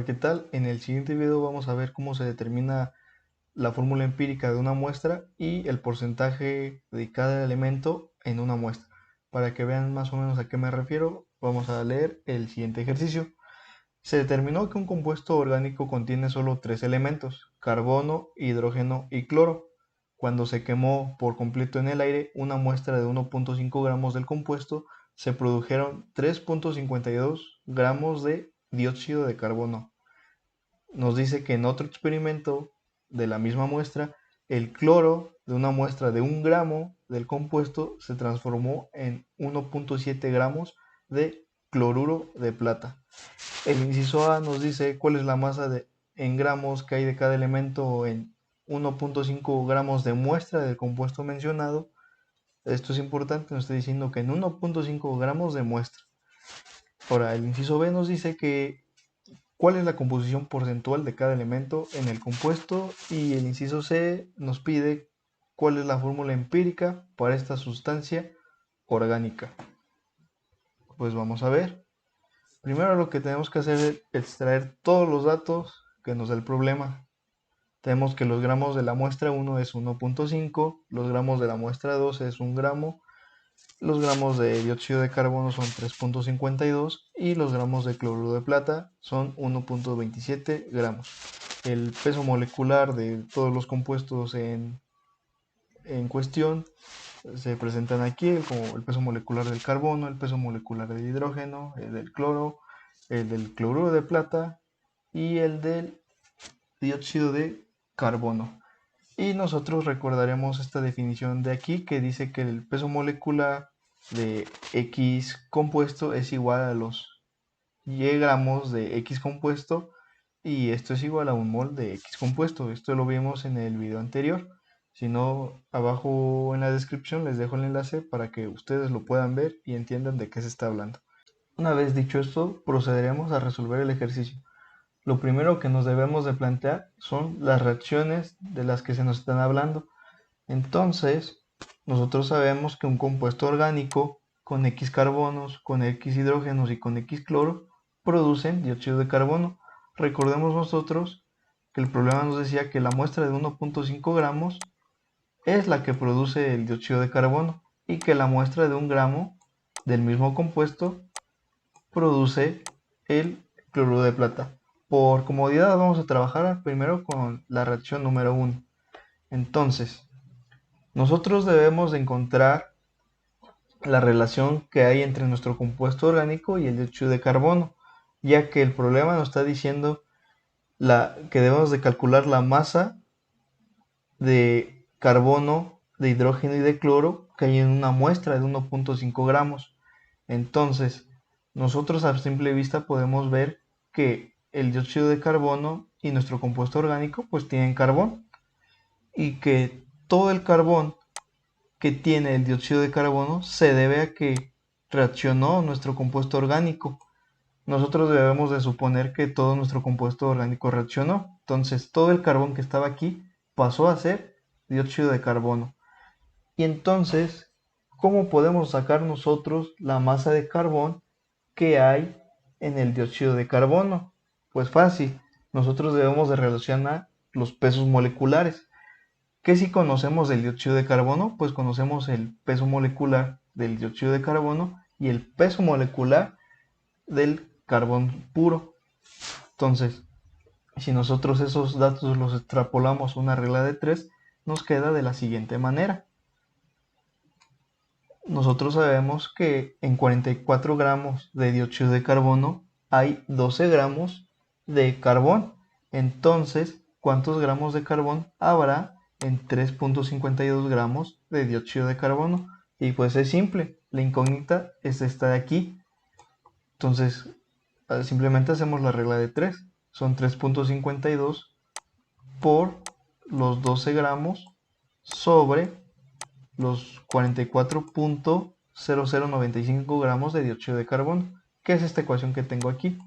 ¿qué tal? En el siguiente video vamos a ver cómo se determina la fórmula empírica de una muestra y el porcentaje de cada elemento en una muestra. Para que vean más o menos a qué me refiero, vamos a leer el siguiente ejercicio. Se determinó que un compuesto orgánico contiene solo tres elementos: carbono, hidrógeno y cloro. Cuando se quemó por completo en el aire una muestra de 1.5 gramos del compuesto, se produjeron 3.52 gramos de dióxido de carbono. Nos dice que en otro experimento de la misma muestra, el cloro de una muestra de 1 gramo del compuesto se transformó en 1.7 gramos de cloruro de plata. El inciso A nos dice cuál es la masa en gramos que hay de cada elemento en 1.5 gramos de muestra del compuesto mencionado. Esto es importante, nos está diciendo que en 1.5 gramos de muestra. Ahora, el inciso B nos dice que cuál es la composición porcentual de cada elemento en el compuesto, y el inciso C nos pide cuál es la fórmula empírica para esta sustancia orgánica. Pues vamos a ver. Primero lo que tenemos que hacer es extraer todos los datos que nos da el problema. Tenemos que los gramos de la muestra 1 es 1.5, los gramos de la muestra 2 es 1 gramo, los gramos de dióxido de carbono son 3.52 y los gramos de cloruro de plata son 1.27 gramos. El peso molecular de todos los compuestos en cuestión se presentan aquí, como el peso molecular del carbono, el peso molecular del hidrógeno, el del cloro, el del cloruro de plata y el del dióxido de carbono. Y nosotros recordaremos esta definición de aquí, que dice que el peso molecular de X compuesto es igual a los Y gramos de X compuesto, y esto es igual a un mol de X compuesto. Esto lo vimos en el video anterior. Si no, abajo en la descripción les dejo el enlace para que ustedes lo puedan ver y entiendan de qué se está hablando. Una vez dicho esto, procederemos a resolver el ejercicio. Lo primero que nos debemos de plantear son las reacciones de las que se nos están hablando. Entonces, nosotros sabemos que un compuesto orgánico con X carbonos, con X hidrógenos y con X cloro producen dióxido de carbono. Recordemos nosotros que el problema nos decía que la muestra de 1.5 gramos es la que produce el dióxido de carbono y que la muestra de 1 gramo del mismo compuesto produce el cloruro de plata. Por comodidad vamos a trabajar primero con la reacción número 1. Entonces, nosotros debemos de encontrar la relación que hay entre nuestro compuesto orgánico y el dióxido de carbono, ya que el problema nos está diciendo que debemos de calcular la masa de carbono, de hidrógeno y de cloro que hay en una muestra de 1.5 gramos. Entonces, nosotros a simple vista podemos ver que el dióxido de carbono y nuestro compuesto orgánico pues tienen carbón, y que todo el carbón que tiene el dióxido de carbono se debe a que reaccionó nuestro compuesto orgánico. Nosotros debemos de suponer que todo nuestro compuesto orgánico reaccionó. Entonces todo el carbón que estaba aquí pasó a ser dióxido de carbono. Y entonces, ¿cómo podemos sacar nosotros la masa de carbón que hay en el dióxido de carbono? Pues fácil, nosotros debemos de relacionar los pesos moleculares. ¿Qué si conocemos del dióxido de carbono? Pues conocemos el peso molecular del dióxido de carbono y el peso molecular del carbón puro. Entonces, si nosotros esos datos los extrapolamos a una regla de 3, nos queda de la siguiente manera. Nosotros sabemos que en 44 gramos de dióxido de carbono hay 12 gramos de carbón. Entonces, ¿cuántos gramos de carbón habrá en 3.52 gramos de dióxido de carbono? Y pues es simple, la incógnita es esta de aquí. Entonces, simplemente hacemos la regla de 3. Son 3.52 por los 12 gramos sobre los 44.0095 gramos de dióxido de carbono, que es esta ecuación que tengo aquí.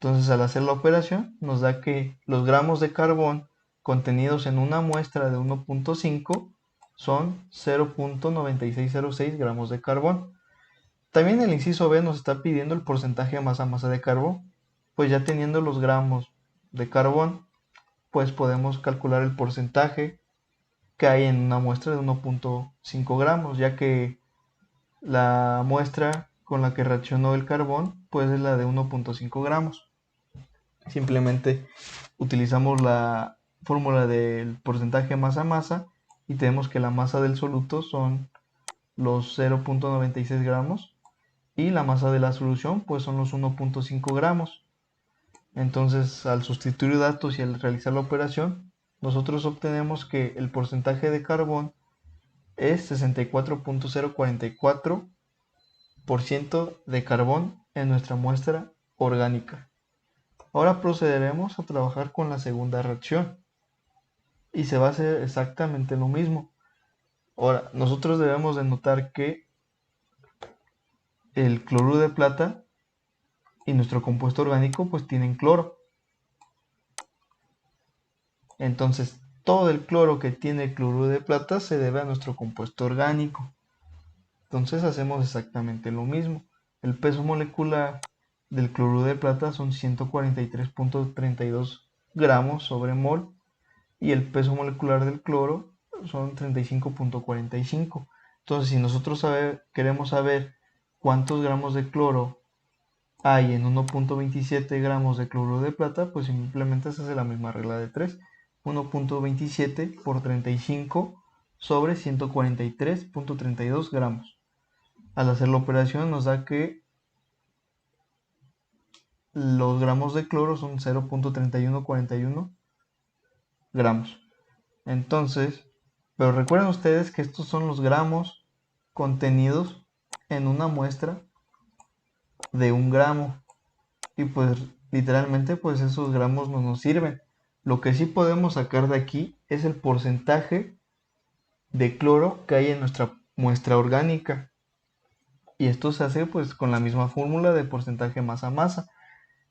Entonces, al hacer la operación, nos da que los gramos de carbón contenidos en una muestra de 1.5 son 0.9606 gramos de carbón. También el inciso B nos está pidiendo el porcentaje de masa-masa de carbón. pues ya teniendo los gramos de carbón, pues podemos calcular el porcentaje que hay en una muestra de 1.5 gramos, ya que la muestra con la que reaccionó el carbón pues es la de 1.5 gramos. Simplemente utilizamos la fórmula del porcentaje masa-masa y tenemos que la masa del soluto son los 0.96 gramos y la masa de la solución pues son los 1.5 gramos. Entonces, al sustituir datos y al realizar la operación, nosotros obtenemos que el porcentaje de carbón es 64.044% de carbón en nuestra muestra orgánica. Ahora procederemos a trabajar con la segunda reacción y se va a hacer exactamente lo mismo. Ahora, nosotros debemos de notar que el cloruro de plata y nuestro compuesto orgánico pues tienen cloro. Entonces, todo el cloro que tiene el cloruro de plata se debe a nuestro compuesto orgánico. Entonces hacemos exactamente lo mismo. El peso molecular del cloruro de plata son 143.32 gramos sobre mol y el peso molecular del cloro son 35.45. Entonces, si nosotros queremos saber cuántos gramos de cloro hay en 1.27 gramos de cloruro de plata, pues simplemente se hace la misma regla de 3. 1.27 por 35 sobre 143.32 gramos. Al hacer la operación nos da que los gramos de cloro son 0.3141 gramos. Entonces, pero recuerden ustedes que estos son los gramos contenidos en una muestra de 1 gramo. Y pues literalmente pues esos gramos no nos sirven. Lo que sí podemos sacar de aquí es el porcentaje de cloro que hay en nuestra muestra orgánica. Y esto se hace pues con la misma fórmula de porcentaje masa-masa.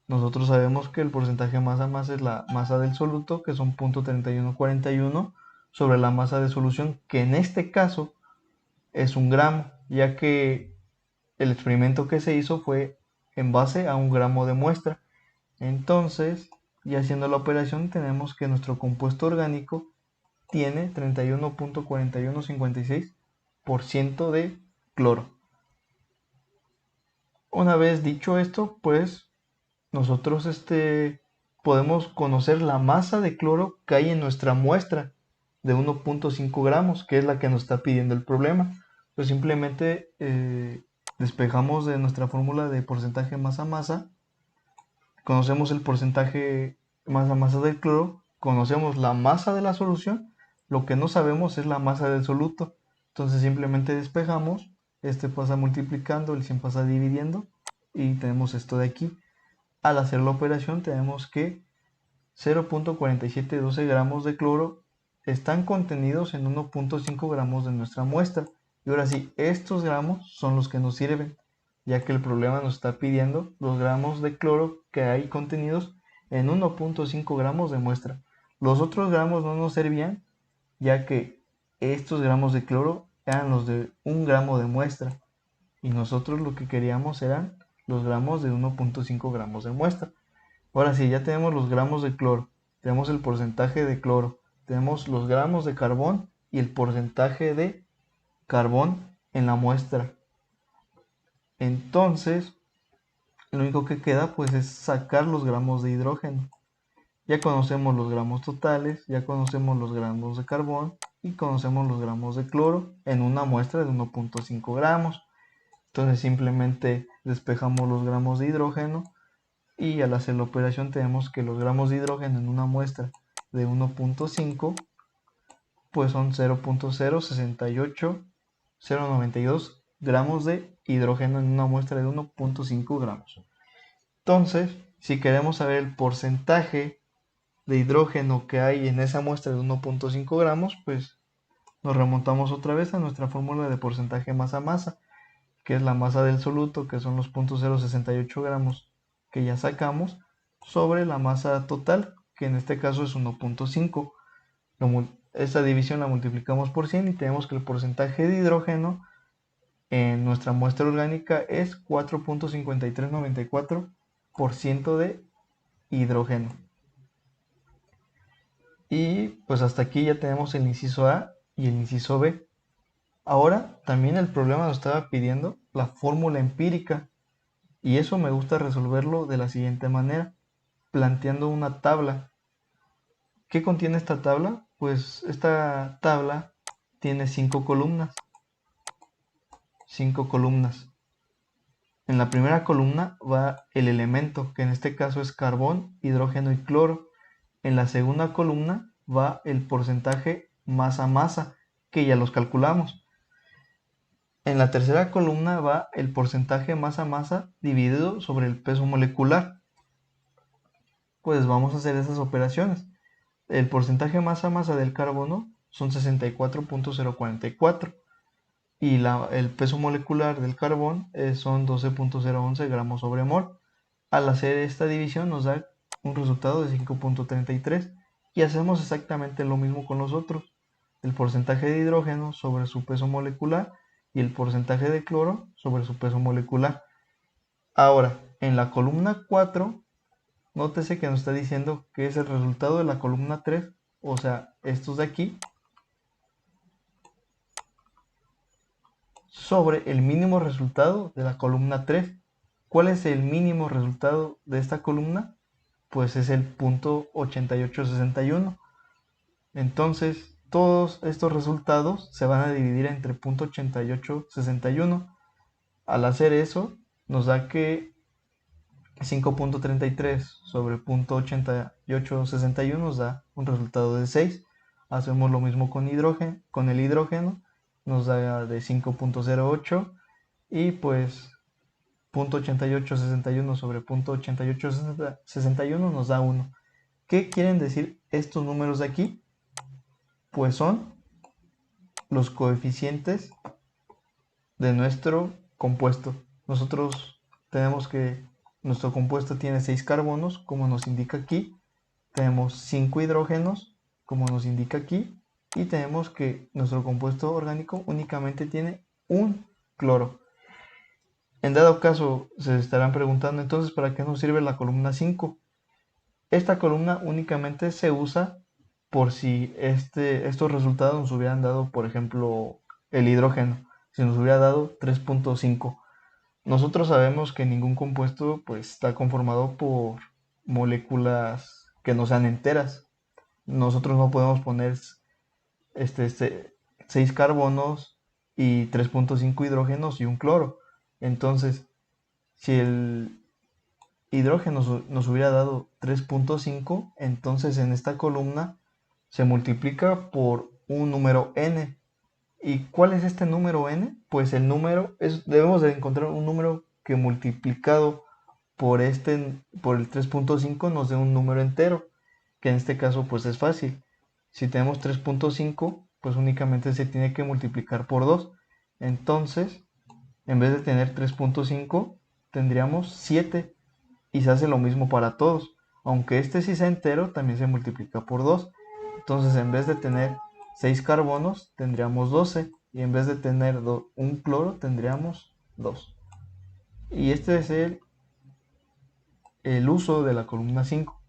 Nosotros sabemos que el porcentaje masa-masa es la masa del soluto, que son 0.3141, sobre la masa de solución, que en este caso es 1 gramo, ya que el experimento que se hizo fue en base a 1 gramo de muestra. Entonces, y haciendo la operación, tenemos que nuestro compuesto orgánico tiene 31.4156% de cloro. Una vez dicho esto, pues nosotros podemos conocer la masa de cloro que hay en nuestra muestra de 1.5 gramos, que es la que nos está pidiendo el problema. Pues simplemente despejamos de nuestra fórmula de porcentaje masa-masa, conocemos el porcentaje masa-masa del cloro, conocemos la masa de la solución, lo que no sabemos es la masa del soluto. Entonces simplemente despejamos, este pasa multiplicando, el 100 pasa dividiendo y tenemos esto de aquí. Al hacer la operación tenemos que 0.4712 gramos de cloro están contenidos en 1.5 gramos de nuestra muestra. Y ahora sí, estos gramos son los que nos sirven, ya que el problema nos está pidiendo los gramos de cloro que hay contenidos en 1.5 gramos de muestra. Los otros gramos no nos servían, ya que estos gramos de cloro eran los de 1 gramo de muestra. Y nosotros lo que queríamos eran los gramos de 1.5 gramos de muestra. Ahora sí, ya tenemos los gramos de cloro, tenemos el porcentaje de cloro, tenemos los gramos de carbón y el porcentaje de carbón en la muestra. Entonces, lo único que queda pues es sacar los gramos de hidrógeno. Ya conocemos los gramos totales, ya conocemos los gramos de carbón y conocemos los gramos de cloro en una muestra de 1.5 gramos. Entonces simplemente despejamos los gramos de hidrógeno y al hacer la operación tenemos que los gramos de hidrógeno en una muestra de 1.5 pues son 0.068092 gramos de hidrógeno en una muestra de 1.5 gramos. Entonces, si queremos saber el porcentaje de hidrógeno que hay en esa muestra de 1.5 gramos, pues nos remontamos otra vez a nuestra fórmula de porcentaje masa-masa, que es la masa del soluto, que son los 0.068 gramos que ya sacamos, sobre la masa total, que en este caso es 1.5. Esta división la multiplicamos por 100 y tenemos que el porcentaje de hidrógeno en nuestra muestra orgánica es 4.5394% de hidrógeno. Y pues hasta aquí ya tenemos el inciso A y el inciso B. Ahora también el problema nos estaba pidiendo la fórmula empírica, y eso me gusta resolverlo de la siguiente manera, planteando una tabla. ¿Qué contiene esta tabla? Pues esta tabla tiene 5 columnas. 5 columnas. En la primera columna va el elemento, que en este caso es carbón, hidrógeno y cloro. En la segunda columna va el porcentaje masa-masa, que ya los calculamos. En la tercera columna va el porcentaje masa-masa dividido sobre el peso molecular. Pues vamos a hacer esas operaciones. El porcentaje masa-masa del carbono son 64.044 y el peso molecular del carbón son 12.011 gramos sobre mol. Al hacer esta división nos da un resultado de 5.33 y hacemos exactamente lo mismo con los otros. El porcentaje de hidrógeno sobre su peso molecular y el porcentaje de cloro sobre su peso molecular. Ahora, en la columna 4, nótese que nos está diciendo que es el resultado de la columna 3, o sea, estos de aquí, sobre el mínimo resultado de la columna 3. ¿Cuál es el mínimo resultado de esta columna? Pues es el punto 8861. Entonces, todos estos resultados se van a dividir entre punto 8861. Al hacer eso, nos da que 5.33 sobre punto 8861 nos da un resultado de 6. Hacemos lo mismo con el hidrógeno, nos da de 5.08 y pues punto 8861 sobre punto 8861 nos da 1. ¿Qué quieren decir estos números de aquí? Pues son los coeficientes de nuestro compuesto. Nosotros tenemos que nuestro compuesto tiene 6 carbonos, como nos indica aquí. Tenemos 5 hidrógenos, como nos indica aquí. Y tenemos que nuestro compuesto orgánico únicamente tiene un cloro. En dado caso, se estarán preguntando entonces ¿para qué nos sirve la columna 5? Esta columna únicamente se usa por si estos resultados nos hubieran dado, por ejemplo, el hidrógeno. Si nos hubiera dado 3.5. Nosotros sabemos que ningún compuesto pues, está conformado por moléculas que no sean enteras. Nosotros no podemos poner 6 carbonos y 3.5 hidrógenos y un cloro. Entonces, si el hidrógeno nos hubiera dado 3.5, entonces en esta columna se multiplica por un número n. ¿Y cuál es este número n? Pues el número debemos de encontrar un número que multiplicado por el 3.5 nos dé un número entero, que en este caso pues es fácil. Si tenemos 3.5, pues únicamente se tiene que multiplicar por 2. Entonces, en vez de tener 3.5, tendríamos 7 y se hace lo mismo para todos. Aunque este sí sea entero, también se multiplica por 2. Entonces, en vez de tener 6 carbonos, tendríamos 12. Y en vez de tener un cloro, tendríamos 2. Y este es el uso de la columna 5.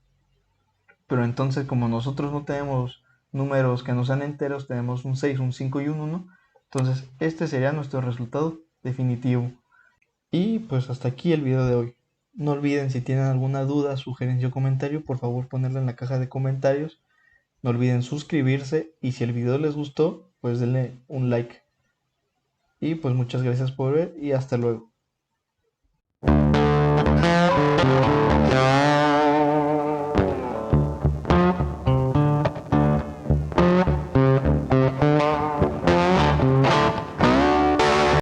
Pero entonces, como nosotros no tenemos números que no sean enteros, tenemos un 6, un 5 y un 1. Entonces, este sería nuestro resultado definitivo. Y pues hasta aquí el video de hoy. No olviden, si tienen alguna duda, sugerencia o comentario, por favor ponerla en la caja de comentarios. No olviden suscribirse y si el video les gustó, pues denle un like. Y pues muchas gracias por ver y hasta luego.